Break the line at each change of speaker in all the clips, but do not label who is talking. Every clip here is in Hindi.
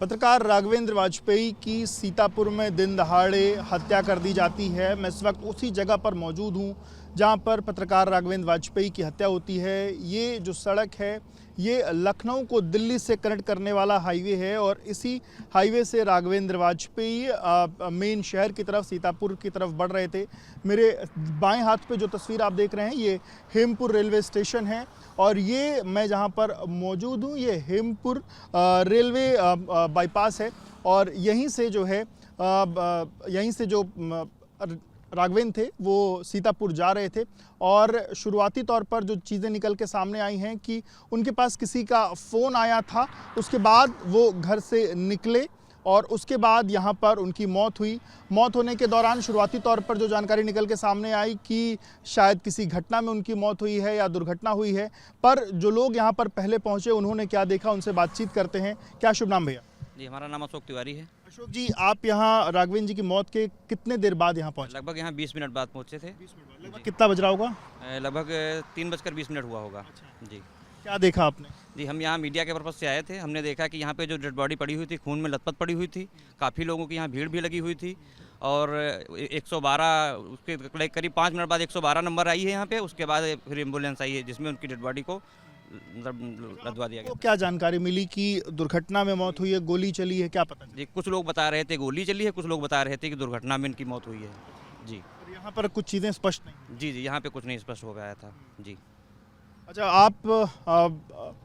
पत्रकार राघवेंद्र वाजपेयी की सीतापुर में दिन दहाड़े हत्या कर दी जाती है। मैं इस वक्त उसी जगह पर मौजूद हूं जहां पर पत्रकार राघवेंद्र वाजपेयी की हत्या होती है। ये जो सड़क है ये लखनऊ को दिल्ली से कनेक्ट करने वाला हाईवे है और इसी हाईवे से राघवेंद्र वाजपेयी मेन शहर की तरफ सीतापुर की तरफ बढ़ रहे थे। मेरे बाएं हाथ पे जो तस्वीर आप देख रहे हैं ये हेमपुर रेलवे स्टेशन है और ये मैं जहां पर मौजूद हूं ये हेमपुर रेलवे बाईपास है और यहीं से जो है यहीं से जो राघवेंद्र थे वो सीतापुर जा रहे थे और शुरुआती तौर पर जो चीज़ें निकल के सामने आई हैं कि उनके पास किसी का फ़ोन आया था। उसके बाद वो घर से निकले और उसके बाद यहाँ पर उनकी मौत हुई। मौत होने के दौरान शुरुआती तौर पर जो जानकारी निकल के सामने आई कि शायद किसी घटना में उनकी मौत हुई है या दुर्घटना हुई है। पर जो लोग यहाँ पर पहले पहुँचे उन्होंने क्या देखा उनसे बातचीत करते हैं। क्या शुभ नाम भैया?
जी, हमारा नाम अशोक तिवारी है।
अशोक जी, आप यहाँ राघवेंद्र जी की मौत के कितने देर बाद यहाँ पहुँचे?
लगभग यहाँ 20 मिनट बाद पहुँचे थे।
20 मिनट बाद। लगभग कितना बज रहा होगा?
लगभग 3:20 हुआ होगा। जी।
क्या देखा आपने?
जी, हम यहाँ मीडिया के पर्पज़ से आए थे। हमने देखा कि यहाँ पे जो डेड बॉडी पड़ी हुई थी, खून में लथपथ पड़ी हुई थी। काफ़ी लोगों की यहाँ भीड़ भी लगी हुई थी और 112 उसके करीब 5 मिनट बाद 112 नंबर आई है यहाँ पे। उसके बाद फिर एम्बुलेंस आई है जिसमें उनकी डेड बॉडी को लदवा दिया गया।
तो क्या जानकारी मिली कि दुर्घटना में मौत हुई है, गोली चली है, क्या पता?
जी, कुछ लोग बता रहे थे गोली चली है, कुछ लोग बता रहे थे कि दुर्घटना में इनकी मौत हुई है। जी।
और यहाँ पर कुछ चीज़ें स्पष्ट नहीं?
जी, यहाँ पे कुछ नहीं स्पष्ट हो गया था। जी।
अच्छा, आप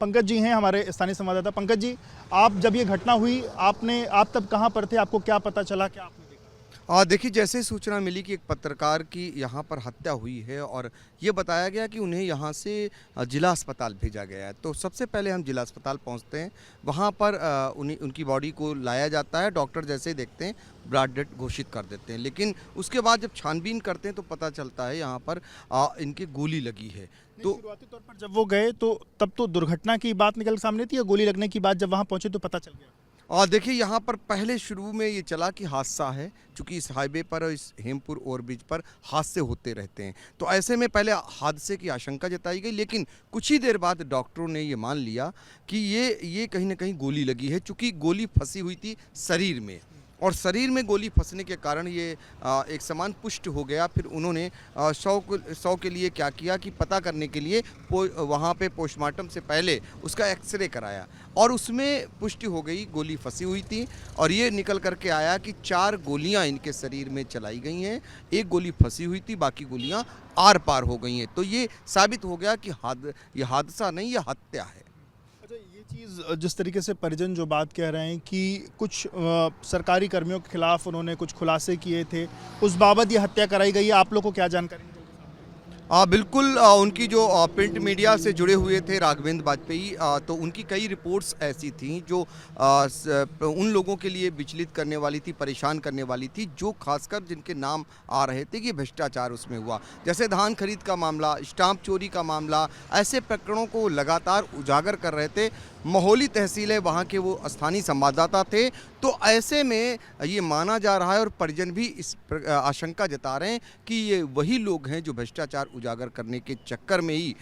पंकज जी हैं हमारे स्थानीय संवाददाता। पंकज जी, आप जब ये घटना हुई आप तब कहाँ पर थे? आपको क्या पता चला, क्या आपने देखा?
देखिए, जैसे सूचना मिली कि एक पत्रकार की यहाँ पर हत्या हुई है और ये बताया गया कि उन्हें यहाँ से जिला अस्पताल भेजा गया है। तो सबसे पहले हम जिला अस्पताल पहुँचते हैं, वहाँ पर उनकी बॉडी को लाया जाता है। डॉक्टर जैसे ही देखते हैं ब्लड डेथ घोषित कर देते हैं, लेकिन उसके बाद जब छानबीन करते हैं तो पता चलता है यहाँ पर इनके गोली लगी है। तो
शुरुआती तौर पर जब वो गए तो तब तो दुर्घटना की बात निकल सामने थी या गोली लगने की बात जब वहाँ पहुँचे तो पता चल गया?
और देखिए, यहाँ पर पहले शुरू में ये चला कि हादसा है, क्योंकि इस हाईवे पर और इस हेमपुर ओवरब्रिज पर हादसे होते रहते हैं। तो ऐसे में पहले हादसे की आशंका जताई गई, लेकिन कुछ ही देर बाद डॉक्टरों ने ये मान लिया कि ये कहीं ना कहीं गोली लगी है, चूँकि गोली फंसी हुई थी शरीर में और शरीर में गोली फंसने के कारण ये एक समान पुष्ट हो गया। फिर उन्होंने शव के लिए क्या किया कि पता करने के लिए वहाँ पे पोस्टमार्टम से पहले उसका एक्सरे कराया और उसमें पुष्टि हो गई गोली फंसी हुई थी और ये निकल करके आया कि 4 गोलियाँ इनके शरीर में चलाई गई हैं, 1 गोली फंसी हुई थी, बाकी गोलियाँ आर पार हो गई हैं। तो ये साबित हो गया कि ये हादसा नहीं, ये हत्या है।
अच्छा, ये चीज़ जिस तरीके से परिजन जो बात कह रहे हैं कि कुछ सरकारी कर्मियों के खिलाफ उन्होंने कुछ खुलासे किए थे, उस बाबत ये हत्या कराई गई है, आप लोग को क्या जानकारी?
बिल्कुल, उनकी जो प्रिंट मीडिया से जुड़े हुए थे राघवेंद्र वाजपेयी, तो उनकी कई रिपोर्ट्स ऐसी थीं जो उन लोगों के लिए विचलित करने वाली थी, परेशान करने वाली थी, जो खासकर जिनके नाम आ रहे थे कि भ्रष्टाचार उसमें हुआ। जैसे धान खरीद का मामला, स्टाम्प चोरी का मामला, ऐसे प्रकरणों को लगातार उजागर कर रहे थे। महोली तहसील है, वहाँ के वो स्थानीय संवाददाता थे। तो ऐसे में ये माना जा रहा है और परिजन भी इस आशंका जता रहे हैं कि ये वही लोग हैं जो भ्रष्टाचार उजागर करने के चक्कर में ही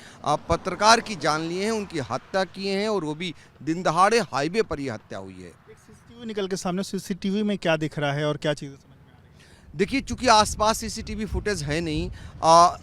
पत्रकार की जान लिए हैं, उनकी हत्या किए हैं और वो भी दिन दहाड़े हाईवे पर ये हत्या हुई है।
एक सीसीटीवी निकल के सामने, सीसीटीवी में क्या दिख रहा है और क्या चीज़ें समझ में आ रही है?
देखिए, चूंकि आसपास सीसीटीवी फुटेज है नहीं,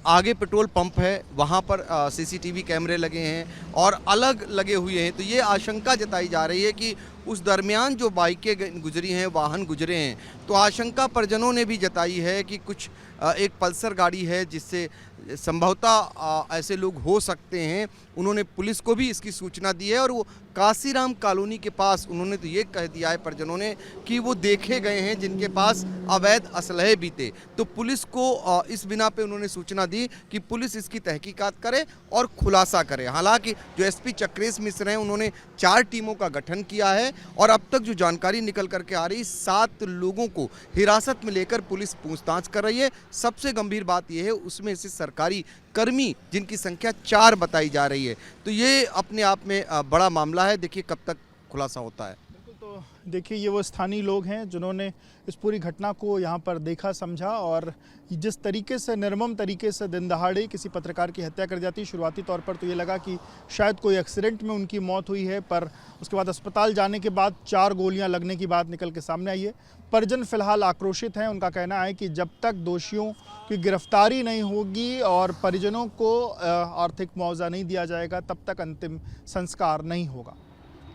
आगे पेट्रोल पंप है, वहाँ पर सीसीटीवी कैमरे लगे हैं और अलग लगे हुए हैं। तो ये आशंका जताई जा रही है कि उस दरमियान जो बाइकें गुजरी हैं, वाहन गुजरे हैं, तो आशंका परिजनों ने भी जताई है कि कुछ एक पल्सर गाड़ी है जिससे संभवतः ऐसे लोग हो सकते हैं। उन्होंने पुलिस को भी इसकी सूचना दी है और वो काशीराम कॉलोनी के पास उन्होंने तो ये कह दिया है परिजनों ने कि वो देखे गए हैं जिनके पास अवैध असलहे भी थे। तो पुलिस को इस बिना पे उन्होंने सूचना दी कि पुलिस इसकी तहकीकात करे और खुलासा करे। हालांकि जो एसपी चक्रेश मिश्र हैं, उन्होंने 4 टीमों का गठन किया है और अब तक जो जानकारी निकल करके आ रही, 7 लोगों को हिरासत में लेकर पुलिस पूछताछ कर रही है। सबसे गंभीर बात यह है, उसमें से सरकारी कर्मी जिनकी संख्या 4 बताई जा रही है। तो ये अपने आप में बड़ा मामला है। देखिए कब तक खुलासा होता है।
बिल्कुल, तो देखिए ये वो स्थानीय लोग हैं जिन्होंने इस पूरी घटना को यहाँ पर देखा समझा और जिस तरीके से निर्मम तरीके से दिन दहाड़े किसी पत्रकार की हत्या कर जाती, शुरुआती तौर पर तो ये लगा कि शायद कोई एक्सीडेंट में उनकी मौत हुई है, पर उसके बाद अस्पताल जाने के बाद 4 गोलियां लगने की बात निकल के सामने आई है। परिजन फिलहाल आक्रोशित हैं। उनका कहना है कि जब तक दोषियों की गिरफ्तारी नहीं होगी और परिजनों को आर्थिक मुआवजा नहीं दिया जाएगा तब तक अंतिम संस्कार नहीं होगा।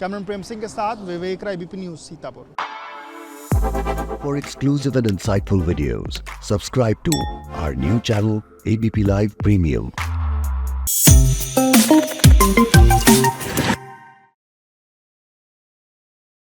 कैमरामैन प्रेम सिंह के साथ Vivek Rai, ABP news, Sitapur.
For exclusive and insightful videos, subscribe to our new channel ABP Live Premium.